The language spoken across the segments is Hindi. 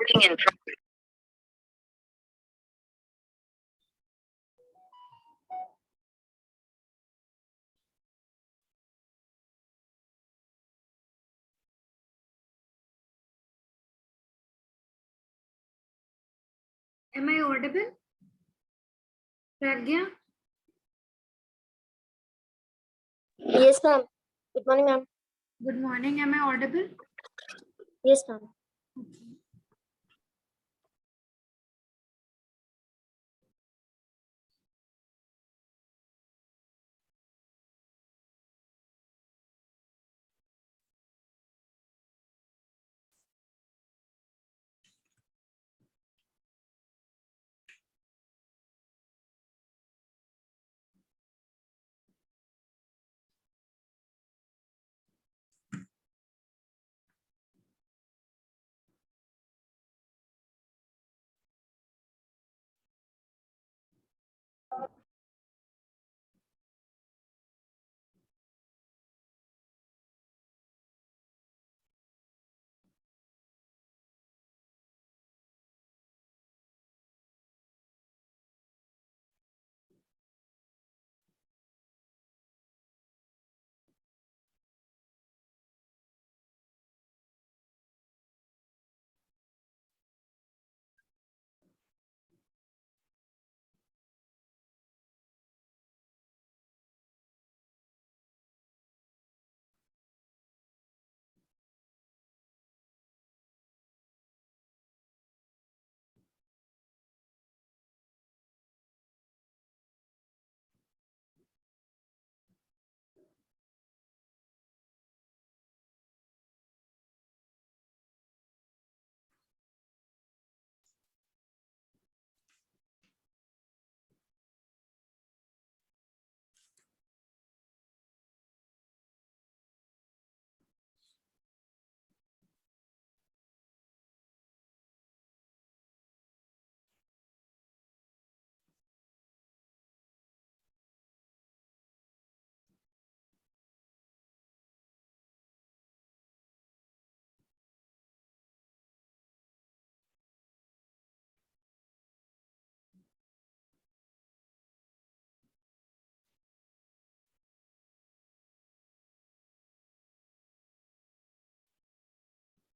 Am I audible? Pragya? Yes, ma'am. Good morning, ma'am. Good morning. Am I audible? Yes, ma'am. Okay.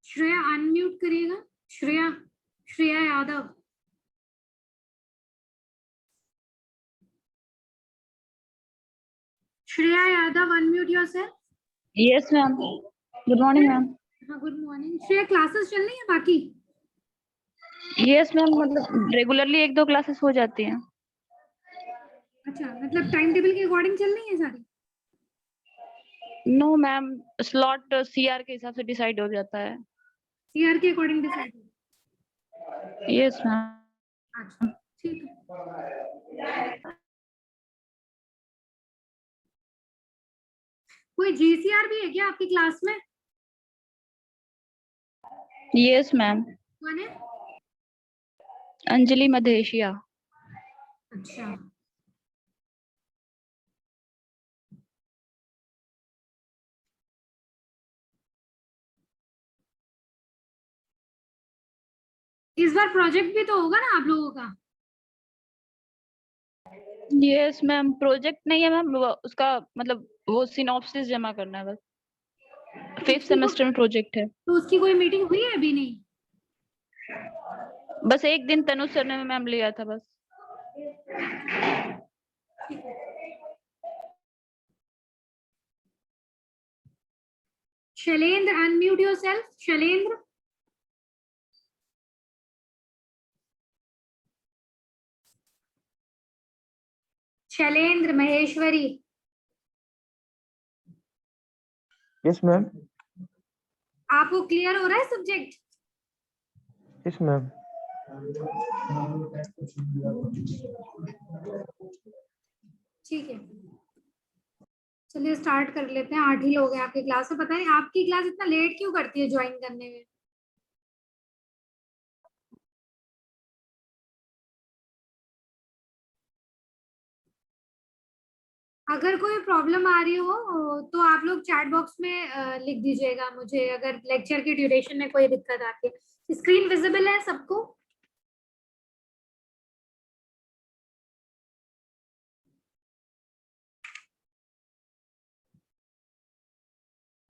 Shreya unmute करिएगा. Shreya Shreya Yadav. Shreya Yadav, unmute yourself. Yes, ma'am. Good morning, ma'am. हाँ, गुड मॉर्निंग. श्रेया क्लासेस चल रही है बाकी? Yes, ma'am. मतलब रेगुलरली एक दो क्लासेस हो जाती हैं. अच्छा, मतलब टाइम टेबल के अकॉर्डिंग चल रही है सारी? No, ma'am. स्लॉट सीआर के हिसाब से डिसाइड हो जाता है. सीआर के अकॉर्डिंग डिसाइड. Yes, ma'am. अच्छा, ठीक है. कोई जीसीआर भी है क्या आपकी क्लास में? Yes, ma'am. कौन है? अंजलि मधेशिया. अच्छा. इस बार प्रोजेक्ट भी तो होगा ना आप लोगों का? Yes, ma'am. प्रोजेक्ट नहीं है मैम, उसका मतलब वो सिनॉप्सिस जमा करना है बस. 5th सेमेस्टर में प्रोजेक्ट है. तो उसकी कोई मीटिंग हुई है अभी? नहीं. बस एक दिन तनु सर ने मैम लिया था बस. Shailendra, unmute yourself. Shailendra. Shailendra Maheshwari. Yes ma'am. आपको क्लियर हो रहा है सब्जेक्ट? Yes ma'am. ठीक है, चलिए स्टार्ट कर लेते हैं. 8 ही लोग हैं आपकी क्लास में. पता नहीं आपकी क्लास इतना लेट क्यों करती है ज्वाइन करने में. अगर कोई प्रॉब्लम आ रही हो तो आप लोग चैट बॉक्स में लिख दीजिएगा मुझे, अगर लेक्चर की ड्यूरेशन में कोई दिक्कत आती है. स्क्रीन विजिबल है सबको?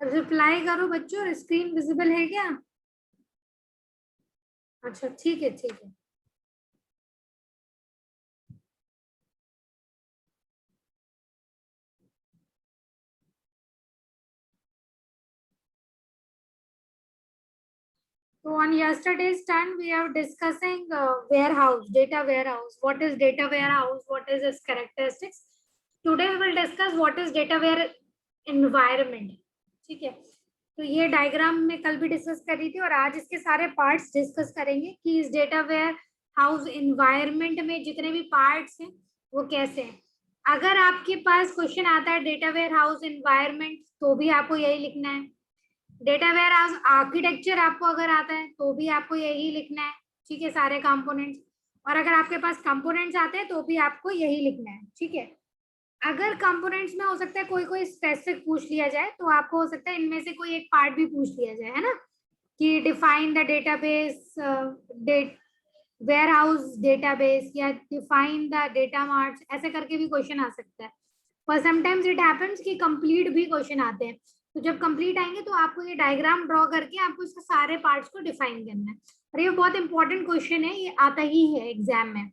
रिप्लाई करो बच्चों, स्क्रीन विजिबल है क्या? अच्छा ठीक है ठीक है। So on yesterday's stand, we are discussing warehouse, data warehouse. What is data warehouse? What is its characteristics? Today we will discuss what is data ware environment. ठीक है, तो ये डायग्राम में कल भी डिस्कस कर रही थी और आज इसके सारे पार्ट्स डिस्कस करेंगे कि इस डेटा वेयर हाउस इन्वायरमेंट में जितने भी पार्ट्स हैं वो कैसे हैं। अगर आपके पास क्वेश्चन आता है डेटा वेयर हाउस इन्वायरमेंट, तो भी आपको यही लिखना है। डेटा वेयर हाउस आर्किटेक्चर आपको अगर आता है तो भी आपको यही लिखना है, ठीक है, सारे कंपोनेंट्स। और अगर आपके पास कंपोनेंट्स आते हैं तो भी आपको यही लिखना है, ठीक है। अगर कंपोनेंट्स में हो सकता है कोई कोई स्पेसिफिक पूछ लिया जाए, तो आपको हो सकता है इनमें से कोई एक पार्ट भी पूछ लिया जाए, है ना, कि define the database warehouse database या डिफाइन द डेटा मार्ट्स, ऐसे करके भी क्वेश्चन आ सकता है। पर समटाइम्स इट हैपेंस कि कंप्लीट भी क्वेश्चन आते हैं। तो जब कंप्लीट आएंगे तो आपको ये डायग्राम ड्रॉ करके आपको इसके सारे पार्ट्स को डिफाइन करना है। और ये बहुत इंपॉर्टेंट क्वेश्चन है, ये आता ही है एग्जाम में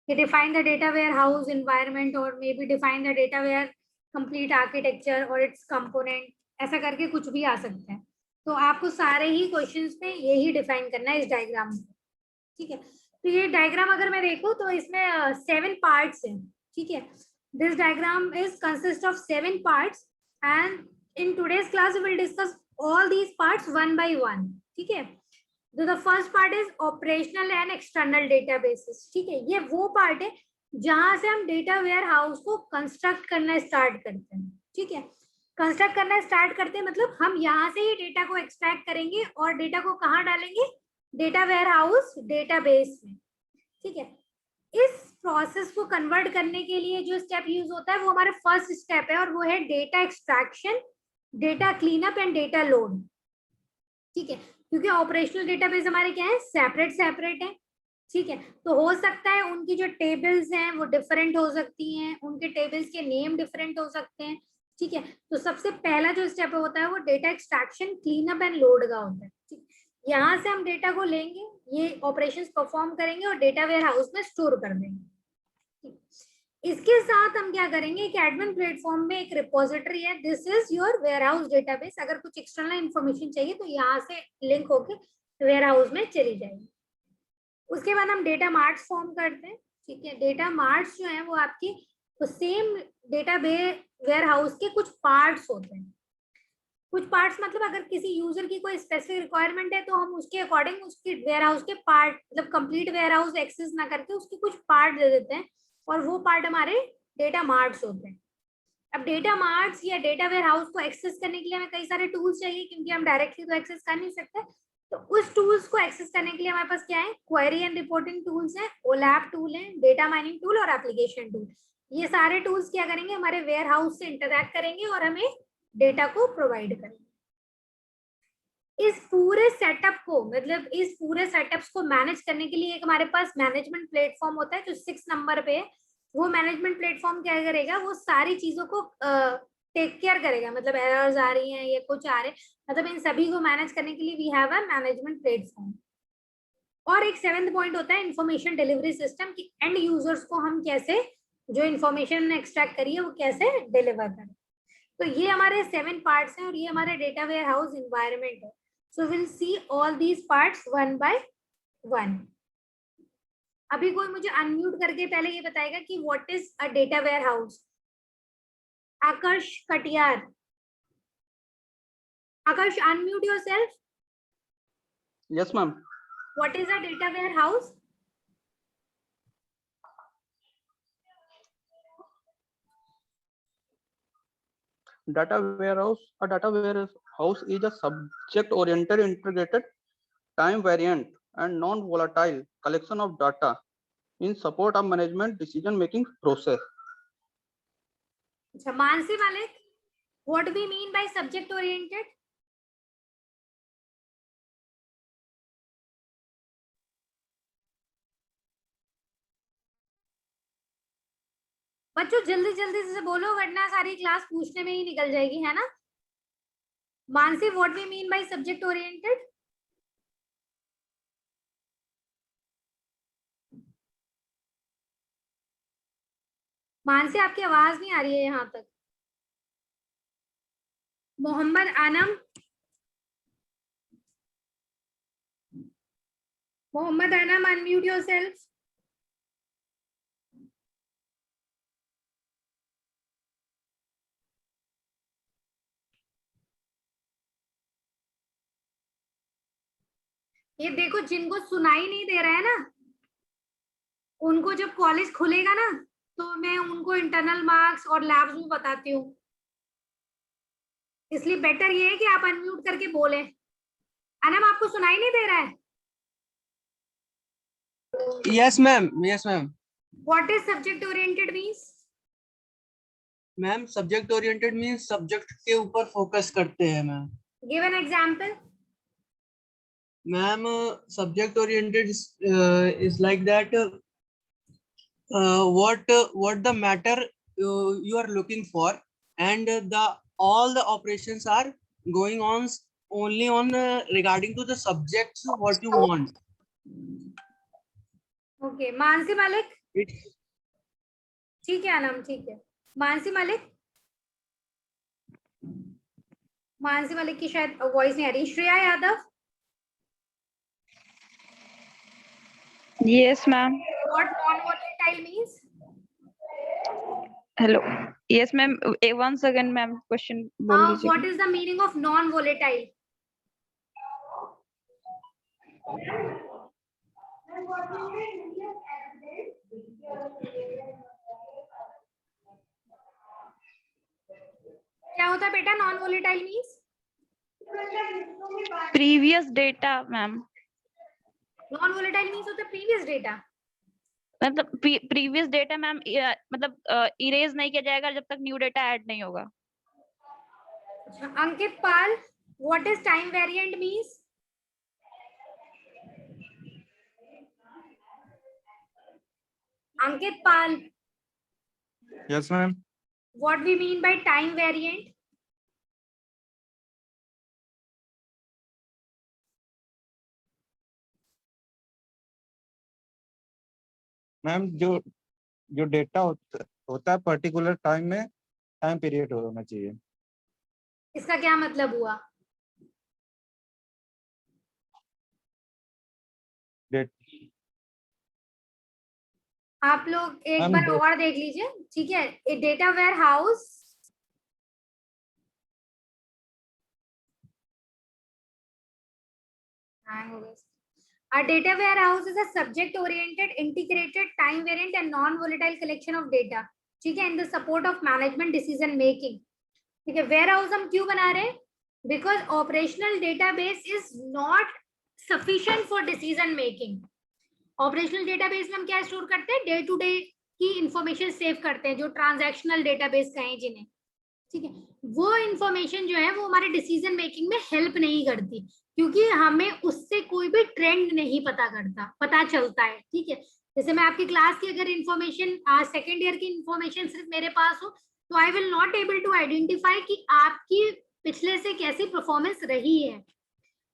कि define the data warehouse environment और maybe define the data ware complete architecture और इट्स कंपोनेंट, ऐसा करके कुछ भी आ सकता है। तो आपको सारे ही क्वेश्चंस में यही डिफाइन करना है इस डायग्राम में, ठीक है। तो ये डायग्राम अगर मैं देखूं तो इसमें 7 पार्ट्स हैं, ठीक है। This diagram is consist of 7 parts and in today's class we will discuss all these parts one by one, ठीक है। तो the first part is operational and external databases, ठीक है। ये वो पार्ट है जहां से हम डेटा वेयर हाउस को कंस्ट्रक्ट करना स्टार्ट करते हैं, ठीक है। कंस्ट्रक्ट करना स्टार्ट करते हैं मतलब हम यहाँ से ही डेटा को एक्सट्रैक्ट करेंगे और डेटा को कहाँ डालेंगे, डेटा वेयर हाउस डेटाबेस में, ठीक है। इस प्रोसेस को कन्वर्ट करने के लिए जो स्टेप यूज होता है वो हमारा फर्स्ट स्टेप है और वो है data extraction, data cleanup and data load, ठीक है। क्योंकि ऑपरेशनल डेटाबेस हमारे क्या है, सेपरेट सेपरेट है, ठीक है। तो हो सकता है उनकी जो टेबल्स हैं वो डिफरेंट हो सकती हैं, उनके टेबल्स के नेम डिफरेंट हो सकते हैं, ठीक है। तो सबसे पहला जो स्टेप होता है वो data extraction, cleanup and load का होता है, ठीक। यहाँ से हम डेटा को लेंगे, ये ऑपरेशंस परफॉर्म करेंगे और डेटा वेयर हाउस में स्टोर कर देंगे। इसके साथ हम क्या करेंगे, एक एडमिन प्लेटफॉर्म में एक रिपोजिटरी है, this is your warehouse database. अगर कुछ एक्सटर्नल इंफॉर्मेशन चाहिए तो यहाँ से लिंक होके वेयर हाउस में चली जाएगी। उसके बाद हम डेटा मार्ट्स फॉर्म करते हैं, ठीक है। डेटा मार्ट्स जो है वो आपकी तो सेम डेटा वेयर हाउस के कुछ पार्ट्स होते हैं। कुछ पार्ट्स मतलब अगर किसी यूजर की कोई स्पेसिफिक रिक्वायरमेंट है तो हम उसके अकॉर्डिंग उसकी वेयर हाउस के पार्ट, मतलब कंप्लीट वेयर हाउस एक्सेस ना करके उसके कुछ पार्ट दे देते हैं और वो पार्ट हमारे डेटा मार्ट्स होते हैं। अब डेटा मार्ट्स या डेटा वेयर हाउस को एक्सेस करने के लिए हमें कई सारे टूल्स चाहिए, क्योंकि हम डायरेक्टली तो एक्सेस कर नहीं सकते। तो उस टूल्स को एक्सेस करने के लिए हमारे पास क्या है, क्वेरी एंड रिपोर्टिंग टूल्स है, ओलैप टूल है, डेटा माइनिंग टूल और एप्लीकेशन टूल। ये सारे टूल्स क्या करेंगे, हमारे वेयर हाउस से इंटरैक्ट करेंगे और हमें डेटा को प्रोवाइड करेंगे। इस पूरे सेटअप को, मतलब इस पूरे सेटअप्स को मैनेज करने के लिए एक हमारे पास मैनेजमेंट प्लेटफॉर्म होता है जो 6 नंबर पे है। वो मैनेजमेंट प्लेटफॉर्म क्या करेगा, वो सारी चीजों को टेक केयर करेगा, मतलब एरर्स आ रही हैं या कुछ आ रहे, मतलब इन सभी को मैनेज करने के लिए we have a management platform. और एक 7th पॉइंट होता है इंफॉर्मेशन डिलीवरी सिस्टम, कि एंड यूजर्स को हम कैसे जो इन्फॉर्मेशन एक्सट्रैक्ट करिए वो कैसे डिलीवर करें। तो ये हमारे 7 पार्ट्स हैं और ये हमारे डेटा वेयर हाउस इन्वायरमेंट है। So we'll see all these parts one by one. अभी कोई मुझे अनम्यूट करके पहले ये बताएगा कि what is a data warehouse? आकर्ष Katiyar, आकर्ष unmute yourself. Yes, ma'am. What is a data warehouse? Data warehouse. A data warehouse is a subject-oriented, integrated, time-variant, and non-volatile collection of data in support of management decision-making process. Mansi Malik, what do we mean by subject-oriented? बच्चों जल्दी जल्दी से बोलो वरना सारी क्लास पूछने में ही निकल जाएगी, है ना। Mansi, what we mean by subject oriented? Mansi आपकी आवाज नहीं आ रही है यहाँ तक। Mohammad Anam, Mohammad Anam, unmute yourself. ये देखो, जिनको सुनाई नहीं दे रहा है ना, उनको जब कॉलेज खुलेगा ना तो मैं उनको इंटरनल मार्क्स और लैब्स में बताती हूँ, इसलिए बेटर ये है कि आप अनम्यूट करके बोलें। अनम, आपको सुनाई नहीं दे रहा है? Yes ma'am, yes ma'am. What is subject oriented means? Ma'am subject oriented means subject के ऊपर फोकस करते हैं ma'am. Give an example. Ma'am subject oriented is like that what the matter you are looking for, and all the operations are going on only on regarding to the subjects what you want. Okay, Mansi Malik. It's ठीक है अनम, ठीक है। मानसी मलिक, मानसी मलिक की शायद वॉइस नहीं आ रही। Shreya Yadav, Yes, ma'am. What non volatile means? Hello. Yes, ma'am. Once again, ma'am. Question बोल व्हाट लीजिए. Is the meaning of non volatile? क्या होता है बेटा non volatile means? Previous data, ma'am. Non volatile means होता है प्रीवियस डेटा। मतलब प्रीवियस डेटा मैम मतलब इरेज नहीं किया जाएगा जब तक न्यू डेटा ऐड नहीं होगा. Ankit Pal, what is time variant means? Ankit Pal, Yes, ma'am. what we mean by time variant? Ma'am जो डेटा होता है पर्टिकुलर टाइम में टाइम पीरियड होना चाहिए। इसका क्या मतलब हुआ? आप लोग एक मैम, बार और देख लीजिए, ठीक है। A data warehouse A data warehouse is a subject-oriented, integrated, time-variant and non-volatile collection of data, ठीक है, in the support of management decision making. ठीक है, warehouse हम क्यों बना रहे हैं? Because operational database is not sufficient for decision making. Operational database में हम क्या स्टोर करते हैं? डे टू डे की इंफॉर्मेशन सेव करते हैं, जो ट्रांजैक्शनल डेटाबेस कहें जिन्हें, ठीक है। वो इंफॉर्मेशन जो है वो हमारे डिसीजन मेकिंग में हेल्प नहीं करती, क्योंकि हमें उससे कोई भी ट्रेंड नहीं पता चलता है, ठीक है। जैसे मैं आपकी क्लास की अगर इंफॉर्मेशन सेकेंड ईयर की इंफॉर्मेशन सिर्फ मेरे पास हो तो I will not able to identify कि आपकी पिछले से कैसी परफॉर्मेंस रही है।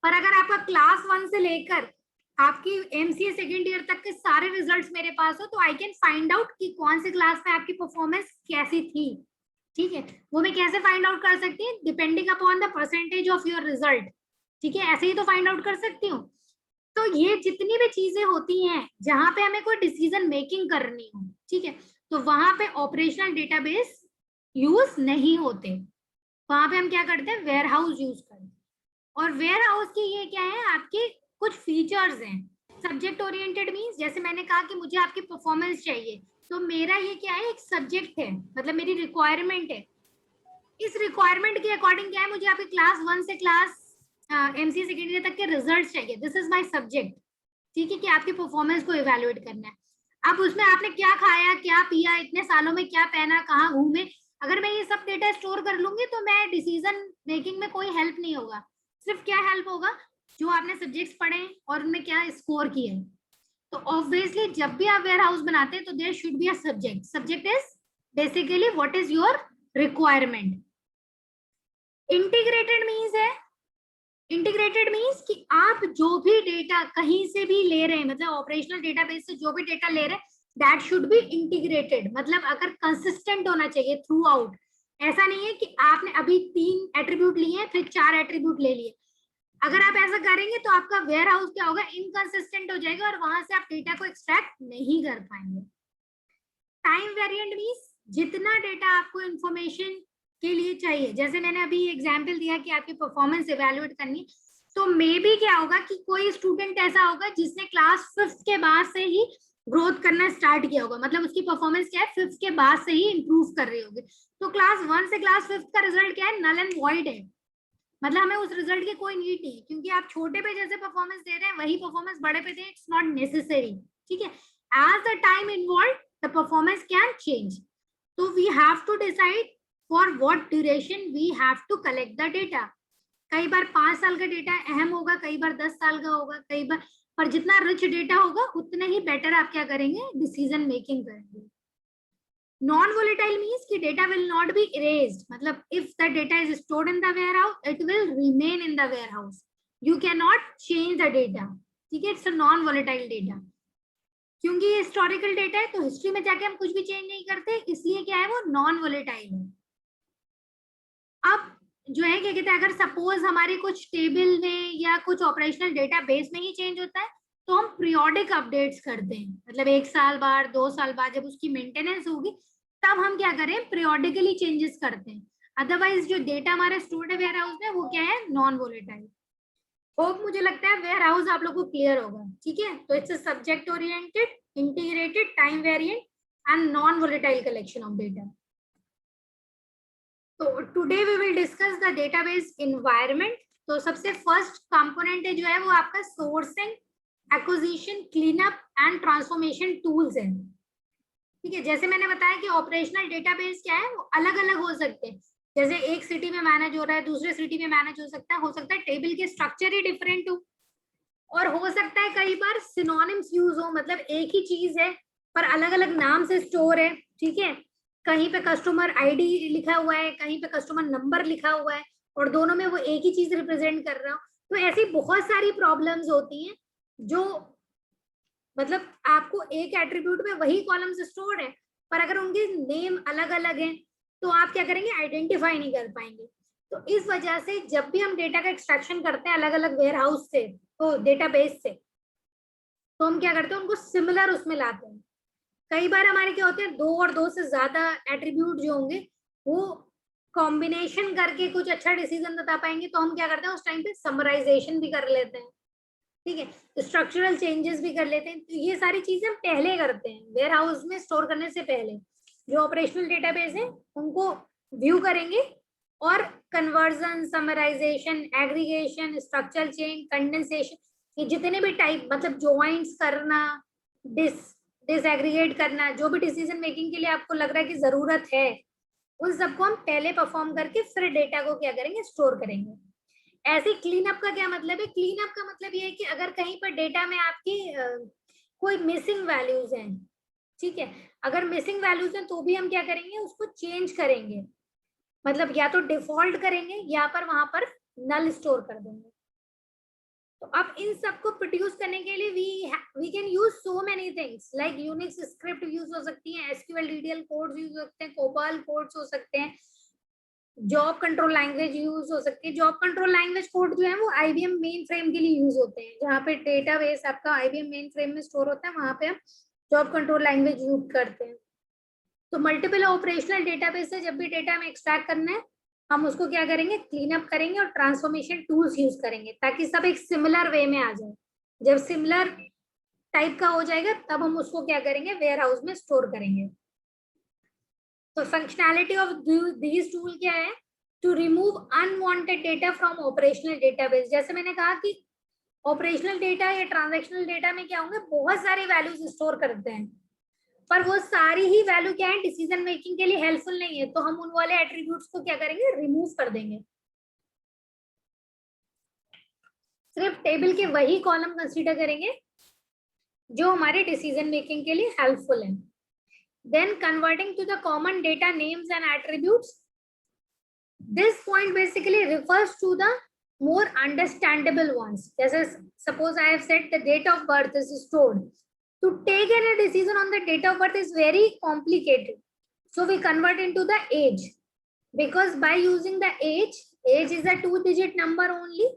पर अगर आपका क्लास 1 से लेकर आपकी एमसीए सेकेंड ईयर तक के सारे रिजल्ट्स मेरे पास हो तो आई कैन फाइंड आउट कि कौन से क्लास में आपकी परफॉर्मेंस कैसी थी, ठीक है। वो मैं कैसे फाइंड आउट कर सकती हूँ? Depending upon the percentage of your result, ठीक है, ऐसे ही तो फाइंड आउट कर सकती हूँ। तो ये जितनी भी चीजें होती हैं जहां पे हमें कोई डिसीजन मेकिंग करनी हो, ठीक है, तो वहां पे ऑपरेशनल डेटाबेस यूज नहीं होते। वहां पे हम क्या करते हैं? वेयर हाउस यूज करते हैं। और वेयर हाउस की ये क्या है, आपके कुछ फीचर्स हैं। सब्जेक्ट ओरिएंटेड मींस जैसे मैंने कहा कि मुझे आपकी परफॉर्मेंस चाहिए, तो मेरा ये क्या है? एक सब्जेक्ट है, मतलब मेरी रिक्वायरमेंट है। इस रिक्वायरमेंट के अकॉर्डिंग क्या है? मुझे आपके क्लास 1 से क्लास एमसीए सेकेंड ईयर तक के रिजल्ट्स चाहिए। दिस इज माय सब्जेक्ट, ठीक है, कि आपकी परफॉर्मेंस को इवैल्यूएट करना है। अब उसमें आपने क्या खाया, क्या पिया, इतने सालों में क्या पहना, कहाँ घूमे, अगर मैं ये सब डेटा स्टोर कर लूंगी तो मैं डिसीजन मेकिंग में कोई हेल्प नहीं होगा। सिर्फ क्या हेल्प होगा? जो आपने सब्जेक्ट्स पढ़े और उनमें क्या स्कोर किया है। तो ऑब्वियसली जब भी आप वेयर हाउस बनाते हैं तो there should be a subject. Subject is basically what is your requirement. Integrated means है, इंटीग्रेटेड मीन्स कि आप जो भी डेटा कहीं से भी ले रहे हैं, मतलब ऑपरेशनल डेटाबेस से जो भी डेटा ले रहे हैं, दैट शुड बी इंटीग्रेटेड. मतलब अगर कंसिस्टेंट होना चाहिए थ्रू आउट. ऐसा नहीं है कि आपने अभी 3 एट्रीब्यूट लिए फिर 4 एट्रीब्यूट ले लिए. अगर आप ऐसा करेंगे तो आपका वेयर हाउस क्या होगा, इनकंसिस्टेंट हो जाएगा और वहां से आप डेटा को एक्सट्रैक्ट नहीं कर पाएंगे. टाइम वेरिएंट मीन्स जितना डेटा आपको इंफॉर्मेशन के लिए चाहिए, जैसे मैंने अभी एग्जांपल दिया कि आपकी परफॉर्मेंस इवैल्यूएट करनी, तो मे बी क्या होगा कि कोई स्टूडेंट ऐसा होगा जिसने क्लास 5th के बाद से ही ग्रोथ करना स्टार्ट किया होगा, मतलब उसकी परफॉर्मेंस क्या है 5th के बाद से ही इंप्रूव कर रही होगी. तो क्लास 1 से क्लास 5th का रिजल्ट क्या है, नल एंड वॉइड है. मतलब हमें उस रिजल्ट की कोई नीड नहीं, क्योंकि आप छोटे पे जैसे परफॉर्मेंस दे रहे हैं वही परफॉर्मेंस बड़े पे दें, इट्स नॉट नेसेसरी. ठीक है, as the time involve the performance can change. तो we have to decide for what duration we have to collect the data. कई बार 5 साल का डेटा अहम होगा, कई बार 10 साल का होगा, कई बार, पर जितना रिच डेटा होगा उतने ही बेटर आप क्या करेंगे, डिसीजन मेकिंग करेंगे. नॉन वोलेटाइल मीन्स कि data will not be erased. मतलब if the data is stored in the warehouse it will remain in the warehouse, you can not change the data. ठीक है, it's a non volatile data. क्योंकि ये हिस्टोरिकल डेटा है तो हिस्ट्री में जाके हम कुछ भी चेंज नहीं करते, इसलिए क्या है वो नॉन वोलेटाइल है. अब जो है क्या कहते हैं, अगर सपोज हमारे कुछ टेबल में या कुछ ऑपरेशनल डेटाबेस में ही चेंज होता है तो हम पीरियोडिक अपडेट्स करते हैं. मतलब 1 साल बाद 2 साल बाद जब उसकी मेंटेनेंस होगी तब हम क्या करें, पीरियोडिकली चेंजेस करते हैं. अदरवाइज जो डेटा हमारे स्टोर्ड है वेयर हाउस में वो क्या है, नॉन वोलेटाइल. होप मुझे लगता है वेयर हाउस आप लोग को क्लियर होगा. ठीक है, तो it's a subject oriented, integrated, time variant and non volatile collection of data. तो today we will discuss the database environment. तो सबसे फर्स्ट कंपोनेंट है जो है वो आपका sourcing, acquisition, cleanup and transformation tools है. ठीक है, जैसे मैंने बताया कि ऑपरेशनल डेटाबेस क्या है, वो अलग अलग हो सकते हैं. जैसे एक सिटी में मैनेज हो रहा है, दूसरे सिटी में मैनेज हो सकता है टेबल के स्ट्रक्चर ही डिफरेंट हो, और हो सकता है कई बार सिनोनिम्स यूज हो, मतलब एक ही चीज है पर अलग अलग नाम से स्टोर है. ठीक है, कहीं पे कस्टमर आईडी लिखा हुआ है, कहीं पे कस्टमर नंबर लिखा हुआ है, और दोनों में वो एक ही चीज रिप्रेजेंट कर रहा हो. तो ऐसी बहुत सारी प्रॉब्लम्स होती हैं जो मतलब आपको एक एट्रीब्यूट में वही कॉलम से स्टोर है पर अगर उनके नेम अलग अलग हैं तो आप क्या करेंगे, आइडेंटिफाई नहीं कर पाएंगे. तो इस वजह से जब भी हम डेटा का एक्सट्रैक्शन करते हैं अलग अलग वेयर हाउस से, तो डेटाबेस से, तो हम क्या करते हैं, उनको सिमिलर उसमें लाते हैं. कई बार हमारे क्या होते हैं, 2 और 2 से ज्यादा एट्रीब्यूट जो होंगे वो कॉम्बिनेशन करके कुछ अच्छा डिसीजन बता पाएंगे, तो हम क्या करते हैं उस टाइम पे समराइजेशन भी कर लेते हैं. ठीक है, स्ट्रक्चरल चेंजेस भी कर लेते हैं. तो ये सारी चीजें हम पहले करते हैं वेयर हाउस में स्टोर करने से पहले. जो ऑपरेशनल डेटाबेस है उनको व्यू करेंगे और conversion, summarization, aggregation, structural change, condensation, ये जितने भी टाइप, मतलब ज्वाइंट्स करना, डिसएग्रीगेट करना, जो भी डिसीजन मेकिंग के लिए आपको लग रहा है कि जरूरत है, उन सबको हम पहले परफॉर्म करके फिर डेटा को क्या करेंगे, स्टोर करेंगे. ऐसे क्लीनअप का क्या मतलब है, क्लीनअप का मतलब ये है कि अगर कहीं पर डेटा में आपकी कोई मिसिंग वैल्यूज हैं, ठीक है, अगर मिसिंग वैल्यूज हैं तो भी हम क्या करेंगे, उसको चेंज करेंगे. मतलब या तो डिफॉल्ट करेंगे या पर वहां पर नल स्टोर कर देंगे. तो अब इन सबको प्रोड्यूस करने के लिए we can use so many things, like Unix script use हो सकती है, एसक्यूएल डीडीएल कोड्स यूज हो सकते हैं, कोबाल कोड्स हो सकते हैं, जॉब कंट्रोल लैंग्वेज यूज हो सकती है. जॉब कंट्रोल लैंग्वेज कोड जो है वो आईबीएम मेन फ्रेम के लिए यूज होते हैं, जहाँ पे डेटाबेस आपका आईबीएम मेन फ्रेम में स्टोर होता है, वहां पे हम जॉब कंट्रोल लैंग्वेज यूज करते हैं. तो मल्टीपल ऑपरेशनल डेटाबेस से जब भी डेटा हमें एक्सट्रैक्ट करना है, हम उसको क्या करेंगे, क्लीन अप करेंगे और ट्रांसफॉर्मेशन टूल्स यूज करेंगे ताकि सब एक सिमिलर वे में आ जाए. जब सिमिलर टाइप का हो जाएगा तब हम उसको क्या करेंगे, वेयर हाउस में स्टोर करेंगे. तो फंक्शनैलिटी ऑफ दिस टूल क्या है, to remove unwanted data from operational database. जैसे मैंने कहा कि ऑपरेशनल डेटा या ट्रांजैक्शनल डेटा में क्या होंगे, बहुत सारी वैल्यूज स्टोर करते हैं, पर वो सारी ही वैल्यू क्या है, डिसीजन मेकिंग के लिए हेल्पफुल नहीं है. तो हम उन वाले एट्रीब्यूट्स को क्या करेंगे, रिमूव कर देंगे. सिर्फ टेबल के वही कॉलम कंसीडर करेंगे जो हमारे डिसीजन मेकिंग के लिए हेल्पफुल है. then converting to the common data names and attributes. This point basically refers to the more understandable ones. Just suppose I have said the date of birth is stored. To take any decision on the date of birth is very complicated. So we convert into the age, because by using the age is a 2-digit number only.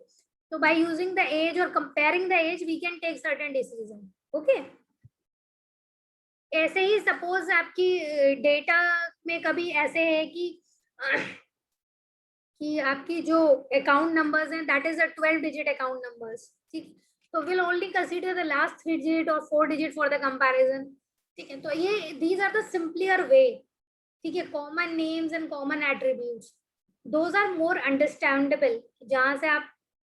So by using the age or comparing the age, we can take certain decision. Okay. ऐसे ही सपोज आपकी डेटा में कभी ऐसे है कि आपकी जो अकाउंट नंबर्स हैं that is a 12 digit account numbers, ठीक, तो will only consider the last 3 digit और 4 डिजिट फॉर द कंपैरिजन, ठीक है। तो ये these are the simpler way, ठीक है। Common names and common attributes, those are more understandable, जहां से आप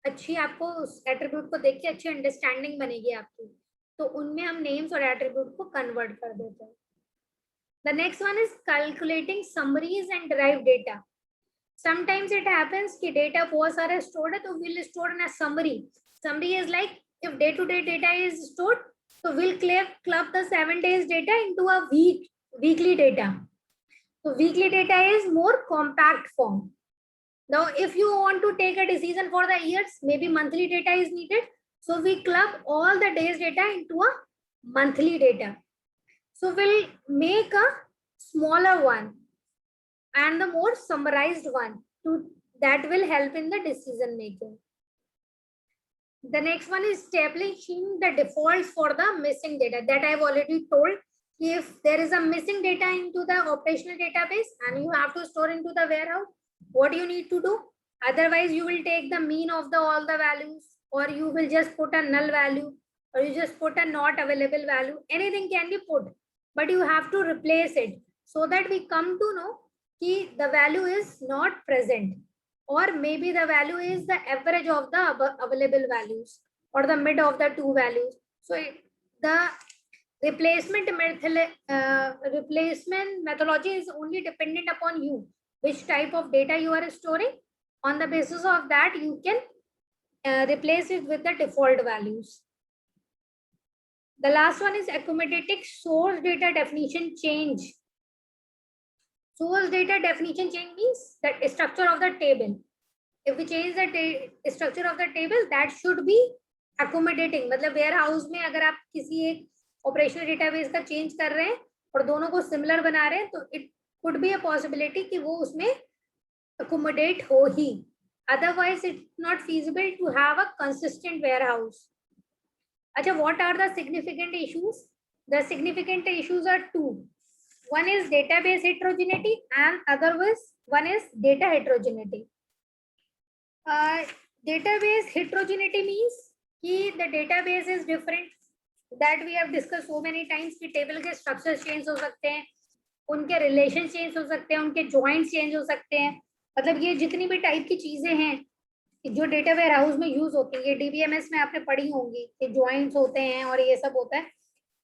अच्छी, आपको उस एट्रीब्यूट को देख के अच्छी अंडरस्टैंडिंग बनेगी आपकी, तो उनमें हम नेम्स और एट्रीब्यूट को कन्वर्ट कर देते हैं। The next one is calculating summaries and derive data. Sometimes it happens कि data बहुत सारे stored है, तो we'll store in a summary. Summary is like if day-to-day data is stored, so we'll club the 7 days data into a weekly data. So weekly data is more compact form. Now, if you want to take a decision for the years, maybe monthly data is needed. So we club all the days data into a monthly data. So we'll make a smaller one and the more summarized one that will help in the decision making. The next one is establishing the defaults for the missing data that I've already told. If there is a missing data into the operational database and you have to store into the warehouse, what you need to do? Otherwise, you will take the mean of all the values, or you will just put a null value, or you just put a not available value. Anything can be put, but you have to replace it so that we come to know the value is not present, or maybe the value is the average of the available values or the mid of the two values. So the replacement methodology is only dependent upon you, which type of data you are storing. On the basis of that, you can replace it with the default values. The last one is accommodating source data definition change. Source data definition change means that structure of the table. If we change the structure of the table, that should be accommodating. मतलब warehouse में अगर आप किसी एक operational database का change कर रहे हैं और दोनों को similar बना रहे हैं, तो it could be a possibility कि वो उसमें accommodate हो ही. Otherwise, it's not feasible to have a consistent warehouse. अच्छा, what are the significant issues? The significant issues are two. One is database heterogeneity and other one is data heterogeneity. Database heterogeneity means कि the database is different. That we have discussed so many times कि table के structures change हो सकते हैं, उनके relation change हो सकते हैं, उनके joints change हो सकते हैं. मतलब ये जितनी भी टाइप की चीजें हैं जो डेटा वेयर हाउस में यूज होती है, डीबीएमएस में आपने पढ़ी होंगी कि ज्वाइंट्स होते हैं और ये सब होता है.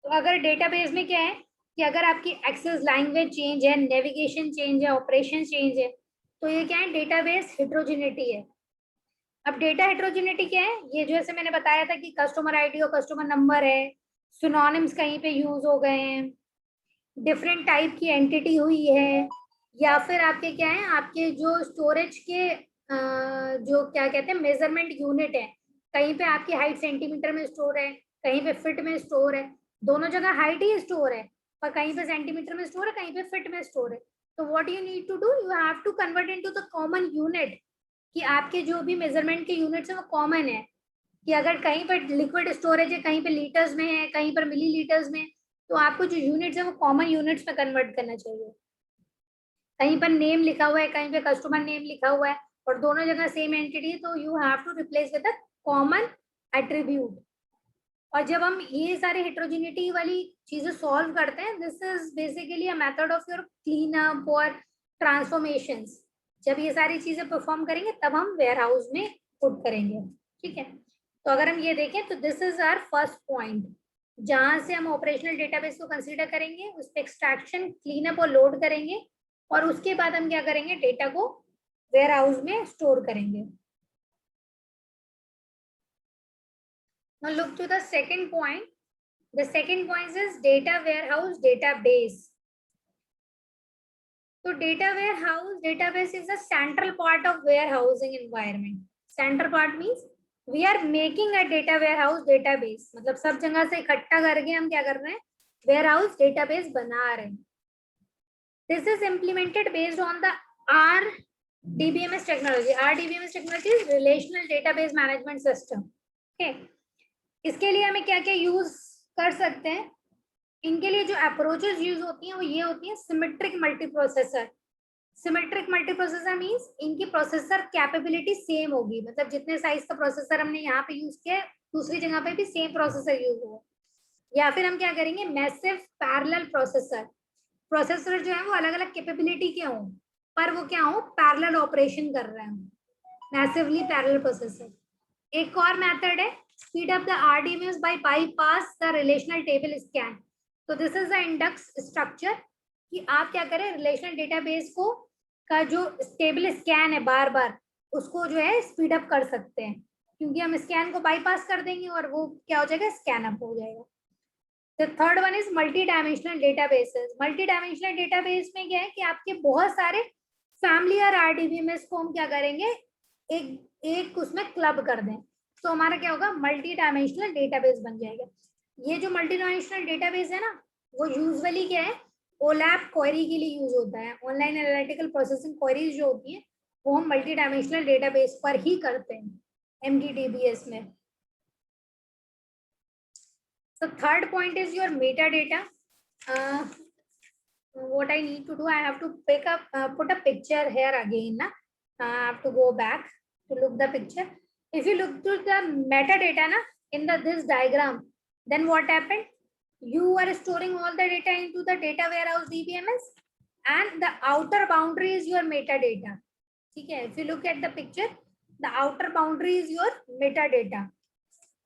तो अगर डेटाबेस में क्या है कि अगर आपकी एक्सेस लैंग्वेज चेंज है, नेविगेशन चेंज है, ऑपरेशन चेंज है, तो ये क्या है, डेटाबेस हेट्रोजेनिटी है. अब डेटा हेट्रोजेनिटी क्या है, ये जैसे मैंने बताया था कि कस्टमर आईडी और कस्टमर नंबर है, सिनोनिम्स कहीं पे यूज हो गए हैं, डिफरेंट टाइप की एंटिटी हुई है, या फिर आपके क्या है, आपके जो स्टोरेज के जो क्या कहते हैं मेजरमेंट यूनिट है, कहीं पे आपकी हाइट सेंटीमीटर में स्टोर है, कहीं पे फीट में स्टोर है, दोनों जगह हाइट ही स्टोर है, और कहीं पे सेंटीमीटर में स्टोर है, कहीं पे फीट में स्टोर है. तो what you need to do, you have to convert into the common unit, कि आपके जो भी मेजरमेंट के यूनिट्स है वो कॉमन है, कि अगर कहीं पर लिक्विड स्टोरेज है, कहीं पे लीटर्स में है, कहीं पर मिलीलीटर्स में, तो आपको जो यूनिट्स है वो कॉमन यूनिट्स में कन्वर्ट करना चाहिए. कहीं पर नेम लिखा हुआ है, कहीं पे कस्टमर नेम लिखा हुआ है, और दोनों जगह सेम एंटिटी है, तो you have to replace with the common attribute. और जब हम ये सारे हेट्रोजेनिटी वाली चीजें सॉल्व करते हैं, this is basically a method of your clean up और ट्रांसफॉर्मेशंस. जब ये सारी चीजें परफॉर्म करेंगे तब हम वेयर हाउस में पुट करेंगे. ठीक है, तो अगर हम ये देखें तो this is our first point, जहां से हम ऑपरेशनल डेटाबेस को कंसीडर करेंगे, उस पर एक्सट्रैक्शन, क्लीन अप और लोड करेंगे, और उसके बाद हम क्या करेंगे, डेटा को वेयर हाउस में स्टोर करेंगे. Now look to the second point. The second point is data warehouse database. तो data warehouse database is a central part of warehousing environment. Central part means we are making a data warehouse database, मतलब सब जगह से इकट्ठा करके हम क्या कर रहे हैं, वेयर हाउस डेटाबेस बना रहे हैं. This is implemented based on the RDBMS technology. RDBMS technology is relational database management system. Okay. इसके लिए हमें क्या क्या यूज कर सकते हैं? इनके लिए जो अप्रोचेस यूज होती हैं वो ये होती है symmetric multiprocessor. Symmetric multiprocessor means इनकी प्रोसेसर कैपेबिलिटी सेम होगी, मतलब जितने साइज का प्रोसेसर हमने यहाँ पे यूज किया दूसरी जगह पे भी सेम प्रोसेसर यूज होगा. या फिर हम क्या करेंगे, मैसिव पैरेलल प्रोसेसर. प्रोसेसर जो है वो अलग अलग कैपेबिलिटी के हों पर वो क्या हो, पैरेलल ऑपरेशन कर रहे हैं, मैसिवली पैरेलल प्रोसेसर. एक और मेथड है speed up the RDBMS by bypass the relational table scan. तो this is the index structure कि आप क्या करें, रिलेशनल डेटाबेस को का जो टेबल स्कैन है बार बार उसको जो है स्पीड अप कर सकते हैं, क्योंकि हम स्कैन को बाईपास कर देंगे और वो क्या हो जाएगा, स्कैन अप हो जाएगा. The third one is multi-dimensional databases. Multi-dimensional database में क्या है कि आपके बहुत सारे फैमिली और RDBMS को हम क्या करेंगे, एक उसमें क्लब कर दें तो हमारा क्या होगा, मल्टी डायमेंशनल डेटाबेस बन जाएगा. ये जो मल्टी डायमेंशनल डेटाबेस है ना, वो यूजुअली क्या है, OLAP क्वेरी के लिए यूज होता है. ऑनलाइन एनालिटिकल प्रोसेसिंग क्वेरीज जो होती है वो हम मल्टी डायमेंशनल डेटाबेस पर ही करते हैं, MDDBS में. So third point is your metadata. What I need to do, I have to put a picture here again. I have to go back to look the picture. If you look to the metadata in this diagram, then what happened? You are storing all the data into the data warehouse DBMS, and the outer boundary is your metadata. Okay, if you look at the picture, the outer boundary is your metadata.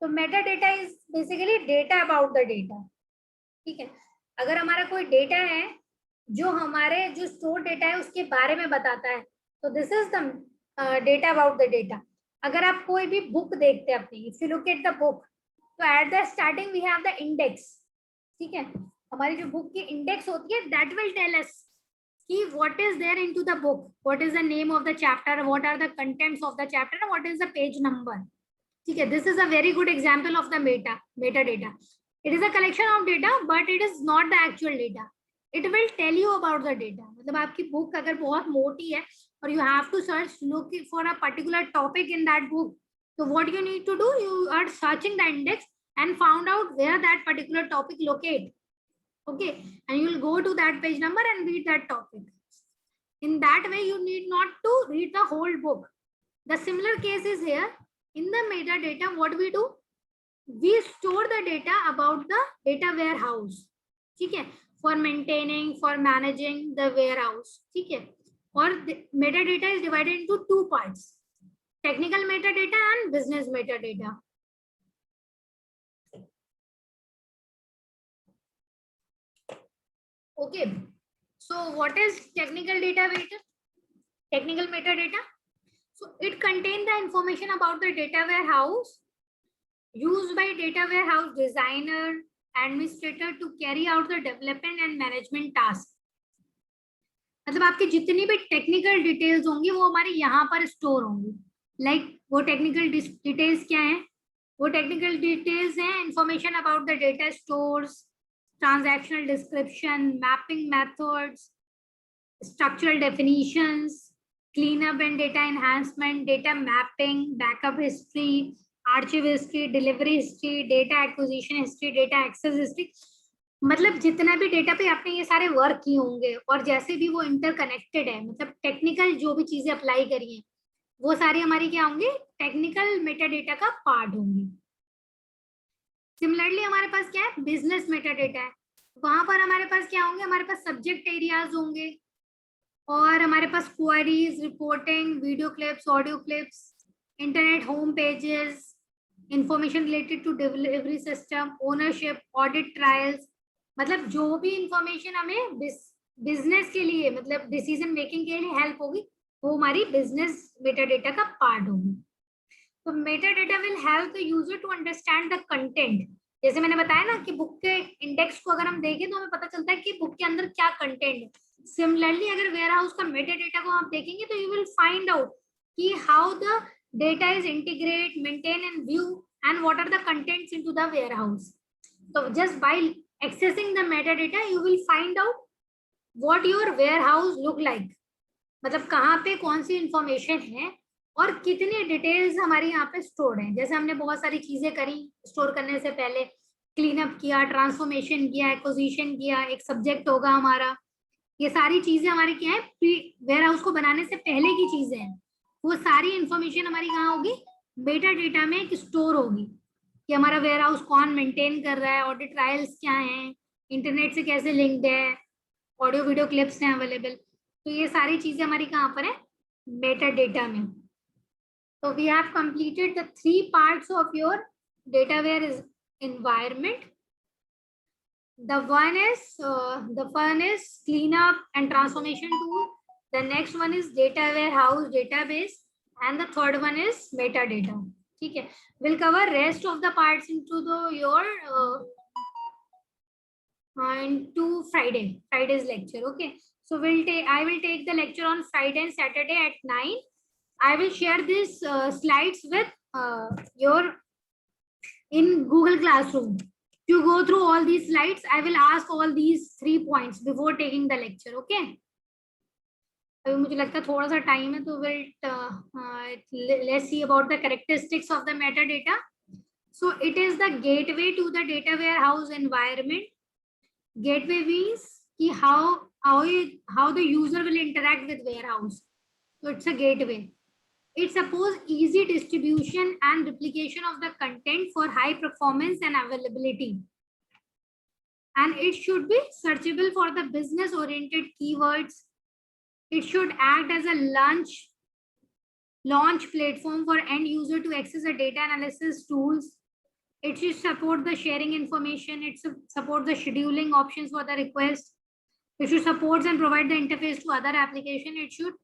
तो Meta data is basically data about the data. ठीक है, अगर हमारा कोई डेटा है जो हमारे जो स्टोर डेटा है उसके बारे में बताता है, तो this is the data about the data. अगर आप कोई भी बुक देखते हैं अपनी, if you look at the book, तो at the starting we have the index. ठीक है, हमारी जो बुक की इंडेक्स होती है दैट विल टेल अस कि what is there into the book, what is the name of the chapter, what are the contents of the chapter, what is the page number. ठीक है, this is a very good example of the meta data. It is a collection of data but it is not the actual data. It will tell you about the data. मतलब आपकी बुक अगर बहुत मोटी है और you have to search look for a particular topic in that book, तो what you need to do, you are searching the index and found out where that particular topic locate. Okay, and you will go to that page number and read that topic. In that way you need not to read the whole book. The similar case is here. In the metadata, what we do, we store the data about the data warehouse. ठीक है, for maintaining, for managing the warehouse. ठीक है, और metadata is divided into two parts, technical metadata and business metadata. Okay, so what is technical metadata? So it contains the information about the data warehouse used by data warehouse designer, administrator to carry out the development and management task. मतलब आपके जितनी भी टेक्निकल डिटेल्स होंगी वो हमारे यहाँ पर स्टोर होंगी. लाइक वो टेक्निकल डिटेल्स क्या हैं? वो टेक्निकल डिटेल्स हैं information about the data stores, transactional description, mapping methods, structural definitions, cleanup and data enhancement, data mapping, backup history, archive history, delivery history, data acquisition history, data access history. मतलब जितना भी डेटा पे आपने ये सारे वर्क किए होंगे और जैसे भी वो इंटरकनेक्टेड है, मतलब टेक्निकल जो भी चीजें अप्लाई करी हैं वो सारी हमारी क्या होंगी, टेक्निकल मेटाडेटा का पार्ट होंगी. सिमिलरली हमारे पास क्या है, बिजनेस मेटाडेटा है. वहां पर हमारे पास क्या होंगे, हमारे पास सब्जेक्ट एरियाज होंगे और हमारे पास queries, reporting, video clips, audio clips, internet home pages, information related to delivery system, ownership, audit trials. मतलब जो भी इंफॉर्मेशन हमें बिजनेस के लिए, मतलब डिसीजन मेकिंग के लिए हेल्प होगी, वो हमारी बिजनेस मेटाडेटा का पार्ट होगी. तो metadata will help the user to understand the content. जैसे मैंने बताया ना कि बुक के इंडेक्स को अगर हम देखें तो हमें पता चलता है कि बुक के अंदर क्या कंटेंट है. सिमिलरली अगर वेयर हाउस का मेटा डेटा को आप देखेंगे तो यू विल फाइंड आउट कि how the data is integrate, maintain and view and what are the contents into the warehouse. So just by accessing the metadata, you will find out what your warehouse look like. मतलब कहाँ पे कौन सी इंफॉर्मेशन है और कितने डिटेल्स हमारी यहाँ पे स्टोर्ड हैं. जैसे हमने बहुत सारी चीजें करी स्टोर करने से पहले, क्लीन अप किया, ट्रांसफॉर्मेशन किया, एक्विजिशन किया, एक सब्जेक्ट होगा हमारा. ये सारी चीजें हमारी क्या है, वेयर हाउस को बनाने से पहले की चीजें हैं. वो सारी इंफॉर्मेशन हमारी कहाँ होगी, मेटा डेटा में एक स्टोर होगी कि हमारा वेयर हाउस कौन मेंटेन कर रहा है, ऑडिट ट्रायल्स क्या हैं, इंटरनेट से कैसे लिंक्ड है, ऑडियो वीडियो क्लिप्स हैं अवेलेबल. तो ये सारी चीजें हमारी कहाँ पर है, मेटा डेटा में. तो we have completed the 3 parts of your data ware environment. The one is cleanup and transformation tool. The next one is data warehouse database, and the third one is metadata. ठीक है, we'll cover rest of the parts into into Friday's lecture. Okay, so I will take the lecture on Friday and Saturday at 9. I will share these slides with in Google Classroom. To go through all these slides, I will ask all these 3 points before taking the lecture. Okay, अभी मुझे लगता है थोड़ा सा टाइम है, तो let's see about the characteristics of the metadata. So it is the gateway to the data warehouse environment. Gateway means कि how the user will interact with warehouse. So it's a gateway. It supposes easy distribution and replication of the content for high performance and availability. And it should be searchable for the business oriented keywords. It should act as a launch platform for end user to access the data analysis tools. It should support the sharing information. It should support the scheduling options for the request. It should support and provide the interface to other application. It should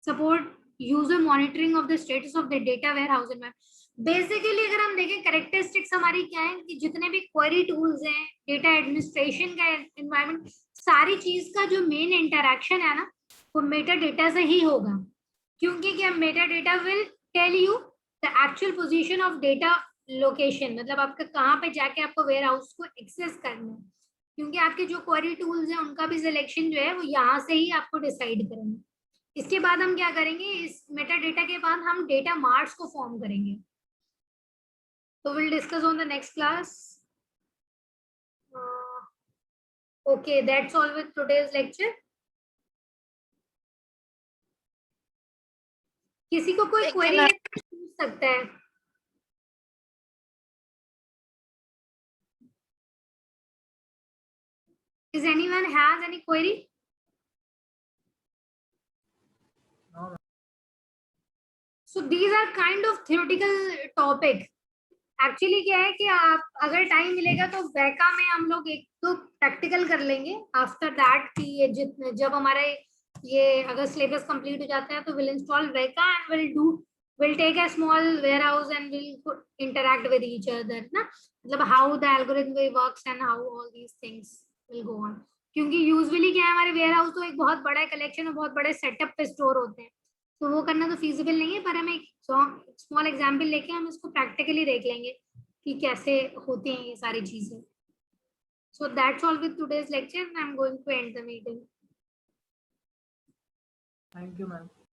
support user monitoring of the status of the data warehouse environment. Basically अगर हम देखें कैरेक्टरिस्टिक्स हमारी क्या है कि जितने भी क्वेरी टूल्स हैं, डेटा एडमिनिस्ट्रेशन का एनवायरनमेंट, सारी चीज का जो मेन इंटरेक्शन है ना, वो मेटा डेटा से ही होगा. क्योंकि क्या, meta data will tell you the actual position of data location, मतलब आपका कहाँ पे जाके आपको वेयर हाउस को एक्सेस करना है. क्योंकि आपके जो क्वेरी टूल्स हैं उनका भी सिलेक्शन जो है वो यहाँ से ही आपको डिसाइड करेंगे. इसके बाद हम क्या करेंगे, इस मेटा डेटा के बाद हम डेटा मार्ट्स को फॉर्म करेंगे. So we'll discuss on the next class. Okay, that's all with today's lecture. किसी को कोई query पूछ सकता है? Is anyone has any query? So these are kind of theoretical topic. Actually क्या है कि आप अगर टाइम मिलेगा तो वैका में हम लोग एक तो प्रैक्टिकल कर लेंगे. आफ्टर दैट कि ये जितने जब हमारे ये अगर सिलेबस कंप्लीट हो जाता है तो will install Weka and will take a small warehouse and will interact with each other ना, मतलब how the algorithm works and how all these things will go on. क्योंकि यूजुअली क्या है, हमारे वेयर हाउस तो एक बहुत बड़ा कलेक्शन और बहुत बड़े सेटअप पे स्टोर होते हैं, तो वो करना तो फीजिबल नहीं है. पर हम एक स्मॉल एग्जाम्पल लेके हम इसको प्रैक्टिकली देख लेंगे कि कैसे होती हैं ये सारी चीजें. So that's all with today's lecture. I am going to end the meeting. Thank you, ma'am.